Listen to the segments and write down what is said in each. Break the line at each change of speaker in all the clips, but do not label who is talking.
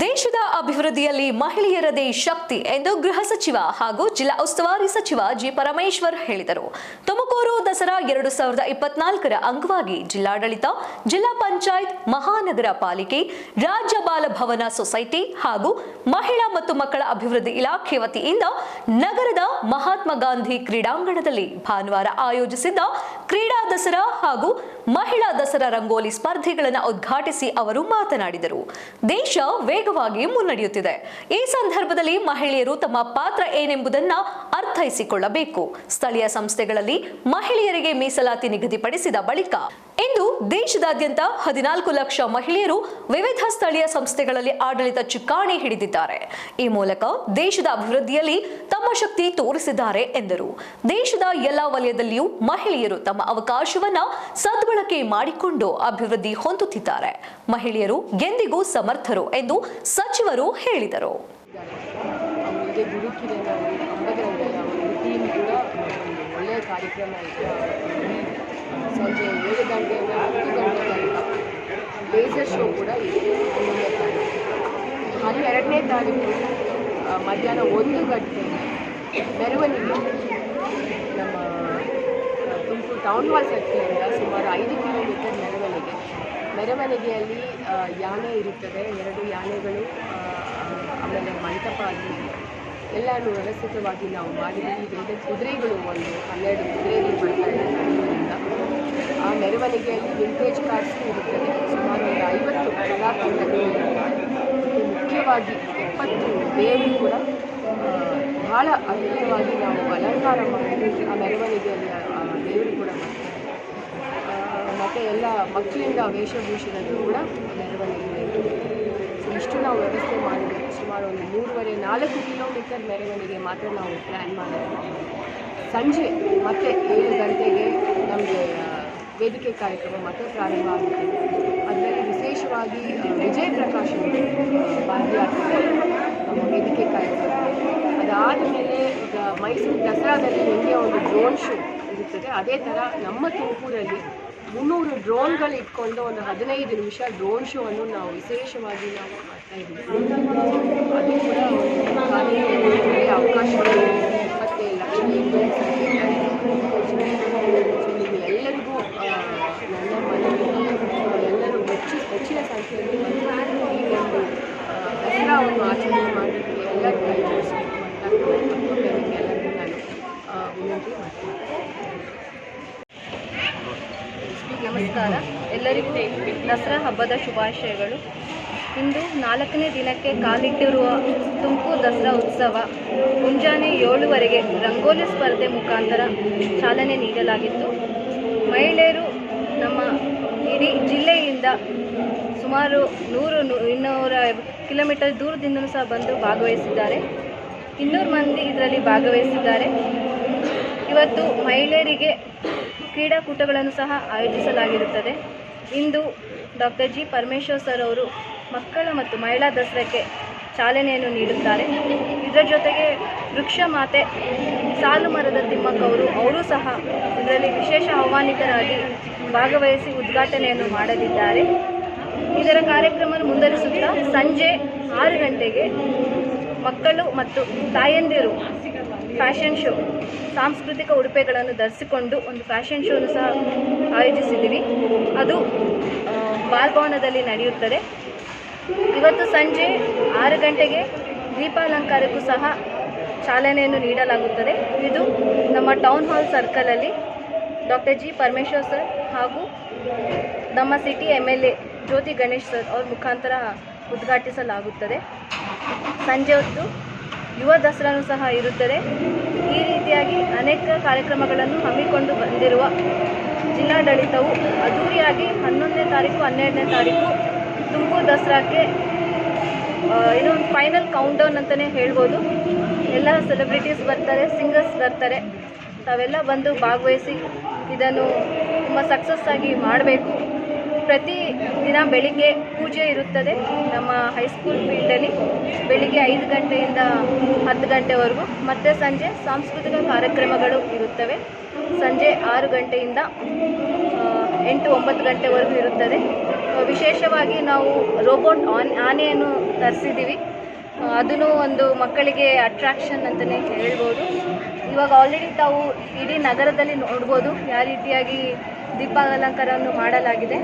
ದೇಶದ ಅಭಿವೃದ್ಧಿಯಲ್ಲಿ ಮಹಿಳೆಯರದೇ ಶಕ್ತಿ ಎಂದು ಗೃಹ ಸಚಿವ ಹಾಗೂ ಜಿಲ್ಲಾ ಉಸ್ತುವಾರಿ ಸಚಿವ ಜಿ ಪರಮೇಶ್ವರ್ ಹೇಳಿದರು. ತುಮಕೂರು ದಸರಾ 2024ರ ಅಂಗವಾಗಿ ಜಿಲ್ಲಾಡಳಿತ, ಜಿಲ್ಲಾ ಪಂಚಾಯತ್, ಮಹಾನಗರ ಪಾಲಿಕೆ, ರಾಜ್ಯ ಬಾಲ ಭವನ ಸೊಸೈಟಿ ಹಾಗೂ ಮಹಿಳಾ ಮತ್ತು ಮಕ್ಕಳ ಅಭಿವೃದ್ಧಿ ಇಲಾಖೆ ವತಿಯಿಂದ ನಗರದ ಮಹಾತ್ಮ ಗಾಂಧಿ ಕ್ರೀಡಾಂಗಣದಲ್ಲಿ ಭಾನುವಾರ ಆಯೋಜಿಸಿದ್ದ ಕ್ರೀಡಾ ದಸರಾ ಹಾಗೂ ಮಹಿಳಾ ದಸರಾ ರಂಗೋಲಿ ಸ್ಪರ್ಧೆಗಳನ್ನು ಉದ್ಘಾಟಿಸಿ ಅವರು ಮಾತನಾಡಿದರು. ದೇಶ ವೇಗವಾಗಿ ಮುನ್ನಡೆಯುತ್ತಿದೆ. ಈ ಸಂದರ್ಭದಲ್ಲಿ ಮಹಿಳೆಯರು ತಮ್ಮ ಪಾತ್ರ ಏನೆಂಬುದನ್ನು ಅರ್ಥೈಸಿಕೊಳ್ಳಬೇಕು. ಸ್ಥಳೀಯ ಸಂಸ್ಥೆಗಳಲ್ಲಿ ಮಹಿಳೆಯರಿಗೆ ಮೀಸಲಾತಿ ನಿಗದಿಪಡಿಸಿದ ಬಳಿಕ ಇಂದು ದೇಶದಾದ್ಯಂತ 14 ಲಕ್ಷ ಮಹಿಳೆಯರು ವಿವಿಧ ಸ್ಥಳೀಯ ಸಂಸ್ಥೆಗಳಲ್ಲಿ ಆಡಳಿತ ಚುಕ್ಕಾಣಿ ಹಿಡಿದಿದ್ದಾರೆ. ಈ ಮೂಲಕ ದೇಶದ ಅಭಿವೃದ್ಧಿಯಲ್ಲಿ ತಮ್ಮ ಶಕ್ತಿ ತೋರಿಸಿದ್ದಾರೆ ಎಂದರು. ದೇಶದ ಎಲ್ಲಾ ವಲಯದಲ್ಲಿಯೂ ಮಹಿಳೆಯರು ತಮ್ಮ ಅವಕಾಶವನ್ನ ಸದ್ಬಳಕೆ ಮಾಡಿಕೊಂಡು ಅಭಿವೃದ್ಧಿ ಹೊಂದುತ್ತಿದ್ದಾರೆ. ಮಹಿಳೆಯರು ಎಂದಿಗೂ ಸಮರ್ಥರು ಎಂದು ಸಚಿವರು ಹೇಳಿದರು.
ಸಂಜೆ 7 ಗಂಟೆಯಿಂದ 10 ಗಂಟೆ ತನಕ ಲೇಸರ್ ಶೋ ಕೂಡ ಇದೆ. 12ನೇ ತಾರೀಕು ಮಧ್ಯಾಹ್ನ 1 ಗಂಟೆಗೆ ಮೆರವಣಿಗೆ ನಮ್ಮ ತುಮಕೂರು ಟೌನ್ ಹಾಲ್ ಸರ್ಕಲಿಂದ ಸುಮಾರು 5 ಕಿಲೋಮೀಟರ್ ಮೆರವಣಿಗೆಯಲ್ಲಿ ಯಾನೆ ಇರುತ್ತದೆ. 2 ಯಾನೆಗಳು, ಆಮೇಲೆ ಮಂಟಪ ಎಲ್ಲನೂ ವ್ಯವಸ್ಥಿತವಾಗಿ ನಾವು ಮಾಡಿದ್ದೀವಿ. ಇದರಿಂದ ಕುದುರೆಗಳು 12 ಕುದುರೆಗಳು ಬರ್ತಾ ಇರೋದ್ರಿಂದ ಆ ಮೆರವಣಿಗೆಯಲ್ಲಿ ವಿಂಟೇಜ್ ಕಾರ್ಸ್ ಇರುತ್ತದೆ. ಸುಮಾರು 50 ಕಲಾತಂಡಗಳು ಮುಖ್ಯವಾಗಿ 70 ದೇವರು ಕೂಡ ಬಹಳ ಅದ್ಭುತವಾಗಿ ನಾವು ಅಲಂಕಾರ ಮಾಡಿ ಆ ಮೆರವಣಿಗೆಯಲ್ಲಿ ದೇವರು ಕೂಡ ಮಾಡ್ತಾರೆ. ಮತ್ತು ಎಲ್ಲ ಮಕ್ಕಳಿಂದ ವೇಷಭೂಷಣಗಳು ಕೂಡ ಮೆರವಣಿಗೆಯಲ್ಲಿ ಇಷ್ಟು ನಾವು ವ್ಯವಸ್ಥೆ ಮಾಡಿದ್ದೀವಿ. ಸುಮಾರು ಒಂದು 3.5-4 ಕಿಲೋಮೀಟರ್ ಮೆರವಣಿಗೆ ಮಾತ್ರ ನಾವು ಪ್ಲ್ಯಾನ್ ಮಾಡಿದ್ದೀವಿ. ಸಂಜೆ ಮತ್ತೆ 7 ಗಂಟೆಗೆ ನಮಗೆ ವೇದಿಕೆ ಕಾರ್ಯಕ್ರಮ ಮತ್ತೆ ಪ್ರಾರಂಭ ಆಗುತ್ತೆ. ಅದರಲ್ಲಿ ವಿಶೇಷವಾಗಿ ವಿಜಯ್ ಪ್ರಕಾಶ್ ಭಾಗಿಯಾಗ್ತಾರೆ ನಮ್ಮ ವೇದಿಕೆ ಕಾರ್ಯಕ್ರಮ. ಅದಾದ ಮೇಲೆ ಈಗ ಮೈಸೂರು ದಸರಾದಲ್ಲಿ ನಿಮಗೆ ಒಂದು ಡ್ರೋನ್ ಶೋ ಇರುತ್ತದೆ. ಅದೇ ಥರ ನಮ್ಮ ತುಮಕೂರಲ್ಲಿ 300 ಡ್ರೋನ್ಗಳು ಇಟ್ಕೊಂಡು ಒಂದು 15 ನಿಮಿಷ ಡ್ರೋನ್ ಶೋ ಅನ್ನು ನಾವು ವಿಶೇಷವಾಗಿ ನಾವು ಮಾಡ್ತಾ ಇದ್ದೀವಿ. ಅದು ಕೂಡ ಒಂದು ಕಾರ್ಯಕ್ರಮಕ್ಕೆ ಅವಕಾಶಗಳು 27 ಲಕ್ಷ ಎಲ್ಲರಿಗೂ ನನ್ನ ಮನೆಯಲ್ಲಿ ಎಲ್ಲರೂ ಹೆಚ್ಚಿನ ಸಂಖ್ಯೆಯಲ್ಲಿ ಈ ಒಂದು ದಸರಾವನ್ನು ಆಚರಣೆ ಮಾಡಿದ್ದು ಎಲ್ಲರೂ ಕೈ ಜೋಡಿಸಬೇಕು ಅಂತ ಎಲ್ಲರಿಗೂ ನಾನು ವಿನಂತಿ ಮಾಡ್ತೀನಿ.
ನಮಸ್ಕಾರ, ಎಲ್ಲರಿಗೂ ದಸರಾ ಹಬ್ಬದ ಶುಭಾಶಯಗಳು. ಇಂದು 4ನೇ ದಿನಕ್ಕೆ ಕಾಲಿಟ್ಟಿರುವ ತುಮಕೂರು ದಸರಾ ಉತ್ಸವ ಮುಂಜಾನೆ 7ವರೆಗೆ ರಂಗೋಲಿ ಸ್ಪರ್ಧೆ ಮುಖಾಂತರ ಚಾಲನೆ ನೀಡಲಾಗಿತ್ತು. ಮಹಿಳೆಯರು ನಮ್ಮ ಇಡೀ ಜಿಲ್ಲೆಯಿಂದ ಸುಮಾರು 100-200 ಕಿಲೋಮೀಟರ್ ದೂರದಿಂದಲೂ ಸಹ ಬಂದು ಭಾಗವಹಿಸಿದ್ದಾರೆ. 200 ಮಂದಿ ಇದರಲ್ಲಿ ಭಾಗವಹಿಸಿದ್ದಾರೆ. ಇವತ್ತು ಮಹಿಳೆಯರಿಗೆ ಕ್ರೀಡಾಕೂಟಗಳನ್ನು ಸಹ ಆಯೋಜಿಸಲಾಗಿರುತ್ತದೆ. ಇಂದು ಡಾಕ್ಟರ್ ಜಿ ಪರಮೇಶ್ವರ್ ಸರ್ ಅವರು ಮಕ್ಕಳ ಮತ್ತು ಮಹಿಳಾ ದಸರಾಕ್ಕೆ ಚಾಲನೆಯನ್ನು ನೀಡುತ್ತಾರೆ. ಇದರ ಜೊತೆಗೆ ವೃಕ್ಷ ಮಾತೆ ಸಾಲು ಮರದ ತಿಮ್ಮಕ್ಕ ಅವರು ಸಹ ಇದರಲ್ಲಿ ವಿಶೇಷ ಆಹ್ವಾನಿತರಾಗಿ ಭಾಗವಹಿಸಿ ಉದ್ಘಾಟನೆಯನ್ನು ಮಾಡಲಿದ್ದಾರೆ. ಇದರ ಕಾರ್ಯಕ್ರಮ ಮುಂದುವರಿಸುತ್ತಾ ಸಂಜೆ 6 ಗಂಟೆಗೆ ಮಕ್ಕಳು ಮತ್ತು ತಾಯಂದಿರು ಫ್ಯಾಷನ್ ಶೋ, ಸಾಂಸ್ಕೃತಿಕ ಉಡುಪುಗಳನ್ನು ಧರಿಸಿಕೊಂಡು ಒಂದು ಫ್ಯಾಷನ್ ಶೋನು ಸಹ ಆಯೋಜಿಸಿದ್ದೀವಿ. ಅದು ಬಾಲಭವನದಲ್ಲಿ ನಡೆಯುತ್ತದೆ. ಇವತ್ತು ಸಂಜೆ 6 ಗಂಟೆಗೆ ದೀಪಾಲಂಕಾರಕ್ಕೂ ಸಹ ಚಾಲನೆಯನ್ನು ನೀಡಲಾಗುತ್ತದೆ. ಇದು ನಮ್ಮ ಟೌನ್ ಹಾಲ್ ಸರ್ಕಲಲ್ಲಿ ಡಾಕ್ಟರ್ ಜಿ ಪರಮೇಶ್ವರ್ ಸರ್ ಹಾಗೂ ನಮ್ಮ city MLA Jyoti Ganesh sir ಅವ್ರ ಮುಖಾಂತರ ಉದ್ಘಾಟಿಸಲಾಗುತ್ತದೆ. ಸಂಜೆ ಹೊತ್ತು ಯುವ ದಸರಾನೂ ಸಹ ಇರುತ್ತದೆ. ಈ ರೀತಿಯಾಗಿ ಅನೇಕ ಕಾರ್ಯಕ್ರಮಗಳನ್ನು ಹಮ್ಮಿಕೊಂಡು ಬಂದಿರುವ ಜಿಲ್ಲಾಡಳಿತವು ಅದ್ದೂರಿಯಾಗಿ 11ನೇ ತಾರೀಕು 12ನೇ ತಾರೀಕು ತುಮಕೂರು ದಸರಾಕ್ಕೆ ಇನ್ನೊಂದು ಫೈನಲ್ ಕೌಂಟ್ಡೌನ್ ಅಂತಲೇ ಹೇಳ್ಬೋದು. ಎಲ್ಲ ಸೆಲೆಬ್ರಿಟೀಸ್ ಬರ್ತಾರೆ, ಸಿಂಗರ್ಸ್ ಬರ್ತಾರೆ. ತಾವೆಲ್ಲ ಬಂದು ಭಾಗವಹಿಸಿ ಇದನ್ನು ತುಂಬ ಸಕ್ಸಸ್ ಆಗಿ ಮಾಡಬೇಕು. ಪ್ರತಿ ದಿನ ಬೆಳಿಗ್ಗೆ ಪೂಜೆ ಇರುತ್ತದೆ ನಮ್ಮ ಹೈಸ್ಕೂಲ್ ಫೀಲ್ಡಲ್ಲಿ ಬೆಳಿಗ್ಗೆ 5 ಗಂಟೆಯಿಂದ 10 ಗಂಟೆವರೆಗೂ. ಮತ್ತು ಸಂಜೆ ಸಾಂಸ್ಕೃತಿಕ ಕಾರ್ಯಕ್ರಮಗಳು ಇರುತ್ತವೆ. ಸಂಜೆ 6 ಗಂಟೆಯಿಂದ 8-9 ಗಂಟೆವರೆಗೂ ಇರುತ್ತದೆ. ವಿಶೇಷವಾಗಿ ನಾವು ರೋಬೋಟ್ ಆನೆಯನ್ನು ತರಿಸಿದ್ದೀವಿ. ಅದೂ ಒಂದು ಮಕ್ಕಳಿಗೆ ಅಟ್ರಾಕ್ಷನ್ ಅಂತಲೇ ಹೇಳ್ಬೋದು. ಇವಾಗ ಆಲ್ರೆಡಿ ತಾವು ಇಡೀ ನಗರದಲ್ಲಿ ನೋಡ್ಬೋದು ಯಾವ ರೀತಿಯಾಗಿ ದೀಪಾಲಂಕಾರವನ್ನು ಮಾಡಲಾಗಿದೆ.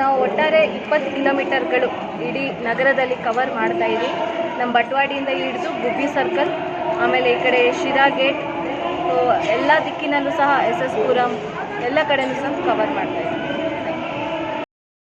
ನಾವು ಒಟ್ಟಾರೆ 20 ಕಿಲೋಮೀಟರ್ಗಳು ಇಡೀ ನಗರದಲ್ಲಿ ಕವರ್ ಮಾಡ್ತಾಯಿದ್ದೀವಿ. ನಮ್ಮ ಬಟವಾಡಿಯಿಂದ ಹಿಡಿದು ಗುಬ್ಬಿ ಸರ್ಕಲ್, ಆಮೇಲೆ ಈ ಕಡೆ ಶಿರಾ ಗೇಟ್, ಎಲ್ಲ ದಿಕ್ಕಿನಲ್ಲೂ ಸಹ SS ಪುರಂ ಎಲ್ಲ ಕಡೆಯೂ ಸಹ ಕವರ್ ಮಾಡ್ತಾಯಿದ್ದೀವಿ.